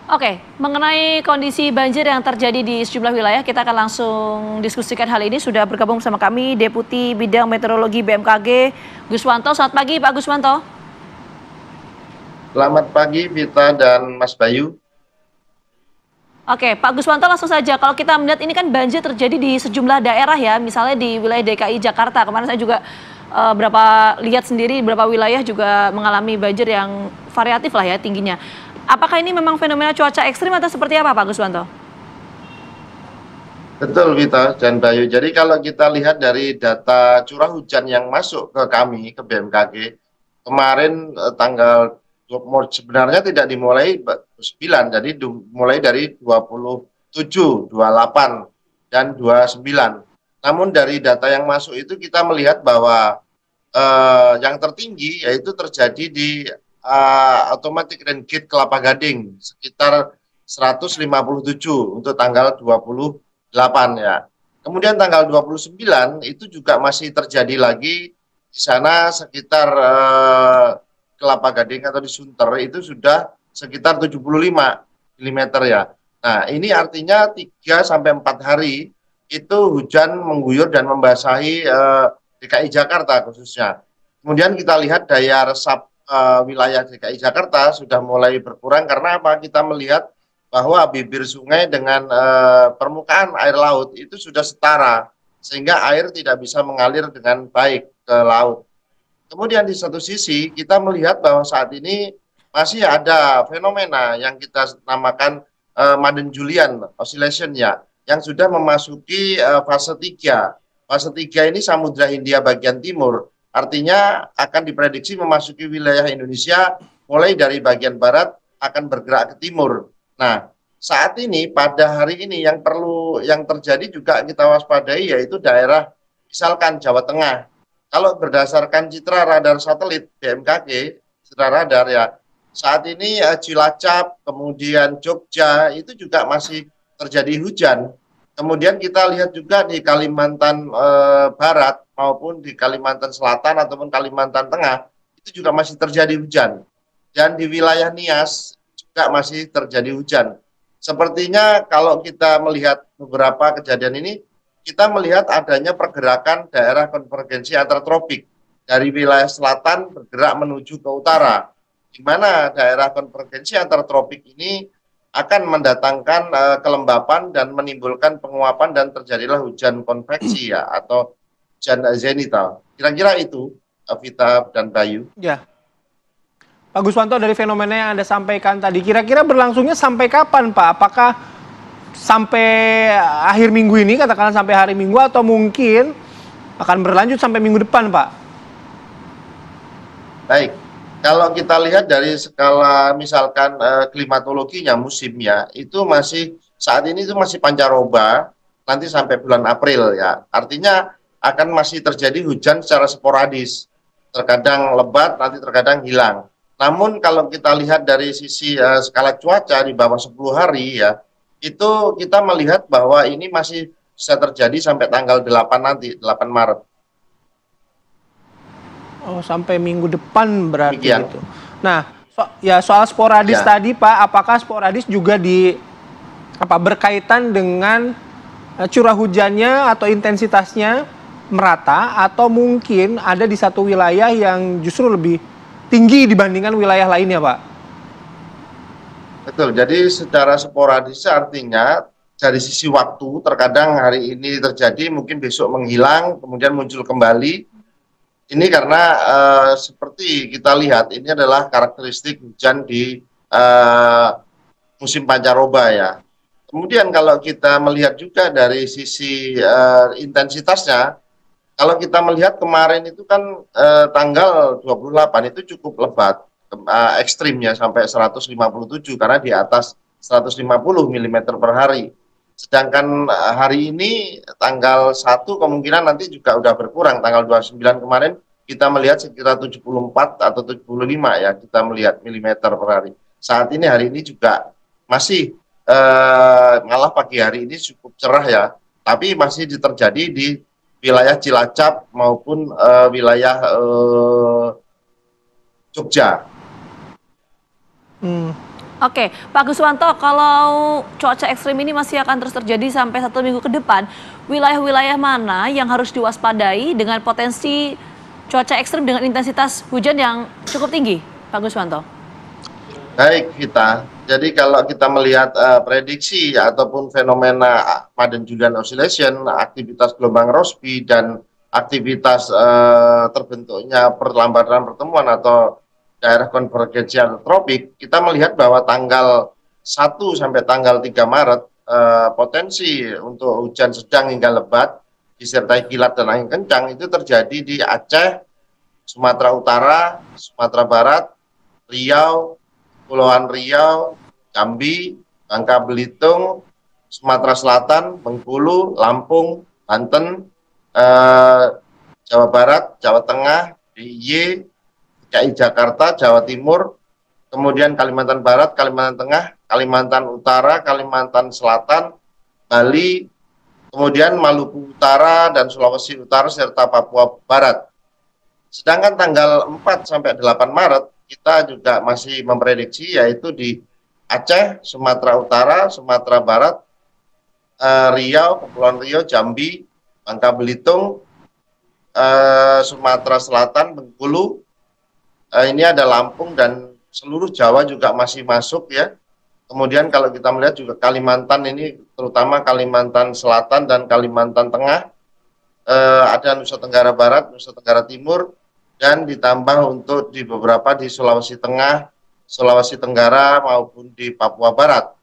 Oke, mengenai kondisi banjir yang terjadi di sejumlah wilayah, kita akan langsung diskusikan hal ini. Sudah bergabung bersama kami Deputi Bidang Meteorologi BMKG, Guswanto. Selamat pagi, Pak Guswanto. Selamat pagi Vita dan Mas Bayu. Oke, Pak Guswanto langsung saja. Kalau kita melihat ini kan banjir terjadi di sejumlah daerah ya, misalnya di wilayah DKI Jakarta. Kemarin saya juga lihat sendiri beberapa wilayah juga mengalami banjir yang variatif lah ya tingginya. Apakah ini memang fenomena cuaca ekstrim atau seperti apa, Pak Guswanto? Betul Vita dan Bayu. Jadi kalau kita lihat dari data curah hujan yang masuk ke kami, ke BMKG, kemarin tanggal sebenarnya tidak dimulai 9, jadi dimulai dari 27, 28, dan 29. Namun dari data yang masuk itu kita melihat bahwa yang tertinggi yaitu terjadi di automatic rain gate Kelapa Gading sekitar 157 untuk tanggal 28 ya. Kemudian tanggal 29 itu juga masih terjadi lagi di sana sekitar Kelapa Gading atau di Sunter itu sudah sekitar 75 mm ya. Nah, ini artinya 3 sampai 4 hari itu hujan mengguyur dan membasahi DKI Jakarta khususnya. Kemudian kita lihat daya resap wilayah DKI Jakarta sudah mulai berkurang karena apa? Kita melihat bahwa bibir sungai dengan permukaan air laut itu sudah setara sehingga air tidak bisa mengalir dengan baik ke laut. Kemudian di satu sisi kita melihat bahwa saat ini masih ada fenomena yang kita namakan Madden-Julian oscillation ya, yang sudah memasuki fase 3. Fase 3 ini Samudra Hindia bagian timur, artinya akan diprediksi memasuki wilayah Indonesia mulai dari bagian barat akan bergerak ke timur. Nah, saat ini pada hari ini yang terjadi juga kita waspadai yaitu daerah misalkan Jawa Tengah. Kalau berdasarkan citra radar satelit BMKG, citra radar ya, saat ini Cilacap, kemudian Jogja itu juga masih terjadi hujan. Kemudian kita lihat juga di Kalimantan Barat maupun di Kalimantan Selatan ataupun Kalimantan Tengah itu juga masih terjadi hujan. Dan di wilayah Nias juga masih terjadi hujan. Sepertinya kalau kita melihat beberapa kejadian ini, kita melihat adanya pergerakan daerah konvergensi antar tropik dari wilayah selatan bergerak menuju ke utara, di mana daerah konvergensi antar tropik ini akan mendatangkan kelembapan dan menimbulkan penguapan dan terjadilah hujan konveksi ya atau hujan zenital. Kira-kira itu Vita dan Bayu. Ya, Pak Guswanto, dari fenomena yang Anda sampaikan tadi, kira-kira berlangsungnya sampai kapan, Pak? Apakah sampai akhir minggu ini, katakanlah sampai hari Minggu, atau mungkin akan berlanjut sampai minggu depan, Pak? Baik, kalau kita lihat dari skala misalkan klimatologinya musimnya itu masih saat ini itu masih pancaroba nanti sampai bulan April ya. Artinya akan masih terjadi hujan secara sporadis. Terkadang lebat, nanti terkadang hilang. Namun kalau kita lihat dari sisi skala cuaca di bawah 10 hari ya, itu kita melihat bahwa ini masih bisa terjadi sampai tanggal 8 nanti, 8 Maret. Oh, sampai minggu depan berarti Demikian. gitu. Nah, soal sporadis Ya. tadi, Pak, apakah sporadis juga berkaitan dengan curah hujannya atau intensitasnya merata, atau mungkin ada di satu wilayah yang justru lebih tinggi dibandingkan wilayah lainnya, Pak? Betul, jadi secara sporadis artinya dari sisi waktu, terkadang hari ini terjadi, mungkin besok menghilang, kemudian muncul kembali. Ini karena seperti kita lihat, ini adalah karakteristik hujan di musim pancaroba ya. Kemudian kalau kita melihat juga dari sisi intensitasnya, kalau kita melihat kemarin itu kan tanggal 28 itu cukup lebat, ekstrimnya sampai 157 karena di atas 150 mm per hari. Sedangkan hari ini tanggal 1 kemungkinan nanti juga udah berkurang. Tanggal 29 kemarin kita melihat sekitar 74 atau 75 ya kita melihat milimeter per hari. Saat ini hari ini juga masih malah pagi hari ini cukup cerah ya, tapi masih terjadi di wilayah Cilacap maupun wilayah Jogja. Hmm. Oke, Pak Guswanto, kalau cuaca ekstrim ini masih akan terus terjadi sampai 1 minggu ke depan, wilayah-wilayah mana yang harus diwaspadai dengan potensi cuaca ekstrim dengan intensitas hujan yang cukup tinggi, Pak Guswanto? Baik, Vita. Jadi kalau kita melihat prediksi ataupun fenomena Madden-Julian Oscillation, aktivitas gelombang Rossby dan aktivitas terbentuknya perlambatan pertemuan atau daerah konvergensi tropik, kita melihat bahwa tanggal 1 sampai tanggal 3 Maret potensi untuk hujan sedang hingga lebat disertai kilat dan angin kencang itu terjadi di Aceh, Sumatera Utara, Sumatera Barat, Riau, Kepulauan Riau, Jambi, Bangka Belitung, Sumatera Selatan, Bengkulu, Lampung, Banten, Jawa Barat, Jawa Tengah, DIY, DKI Jakarta, Jawa Timur, kemudian Kalimantan Barat, Kalimantan Tengah, Kalimantan Utara, Kalimantan Selatan, Bali, kemudian Maluku Utara dan Sulawesi Utara serta Papua Barat. Sedangkan tanggal 4 sampai 8 Maret kita juga masih memprediksi yaitu di Aceh, Sumatera Utara, Sumatera Barat, Riau, Kepulauan Riau, Jambi, Bangka Belitung, Sumatera Selatan, Bengkulu, ini ada Lampung dan seluruh Jawa juga masih masuk ya. Kemudian kalau kita melihat juga Kalimantan ini, terutama Kalimantan Selatan dan Kalimantan Tengah, ada Nusa Tenggara Barat, Nusa Tenggara Timur, dan ditambah untuk di beberapa di Sulawesi Tengah, Sulawesi Tenggara maupun di Papua Barat.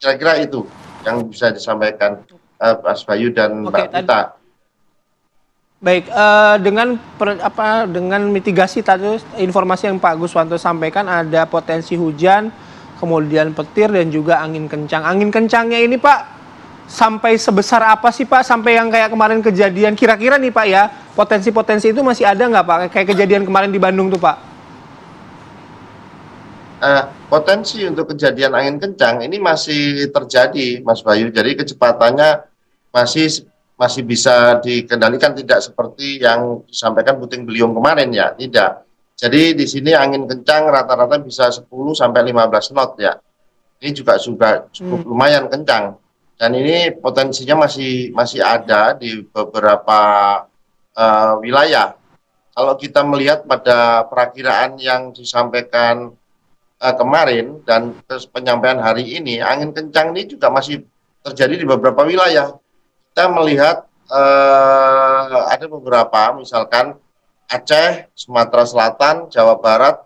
Kira-kira itu yang bisa disampaikan Mas Bayu dan Mbak Vita. Baik, dengan mitigasi tadi informasi yang Pak Guswanto sampaikan ada potensi hujan, kemudian petir dan juga angin kencang. Angin kencangnya ini Pak sampai sebesar apa sih Pak? Sampai yang kayak kemarin kejadian kira-kira nih Pak ya, potensi-potensi itu masih ada nggak Pak? Kayak kejadian kemarin di Bandung tuh Pak? Potensi untuk kejadian angin kencang ini masih terjadi Mas Bayu. Jadi kecepatannya masih bisa dikendalikan, tidak seperti yang disampaikan puting beliung kemarin ya, tidak. Jadi di sini angin kencang rata-rata bisa 10 sampai 15 knot ya. Ini juga cukup lumayan kencang. Dan ini potensinya masih ada di beberapa wilayah. Kalau kita melihat pada perakiraan yang disampaikan kemarin dan penyampaian hari ini, angin kencang ini juga masih terjadi di beberapa wilayah. Kita melihat ada beberapa, misalkan Aceh, Sumatera Selatan, Jawa Barat,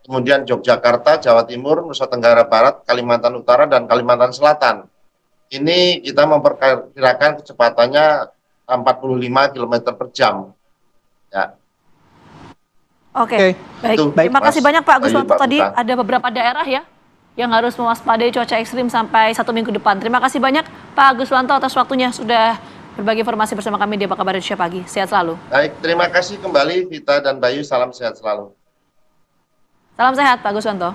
kemudian Yogyakarta, Jawa Timur, Nusa Tenggara Barat, Kalimantan Utara, dan Kalimantan Selatan. Ini kita memperkirakan kecepatannya 45 km per jam. Ya. Oke, baik. Terima kasih banyak Pak Guswanto. Tadi ada beberapa daerah ya yang harus mewaspadai cuaca ekstrim sampai 1 minggu depan. Terima kasih banyak Pak Guswanto atas waktunya sudah berbagi informasi bersama kami di Apa Kabar Indonesia Pagi. Sehat selalu. Baik, terima kasih kembali Vita dan Bayu. Salam sehat selalu. Salam sehat Pak Guswanto.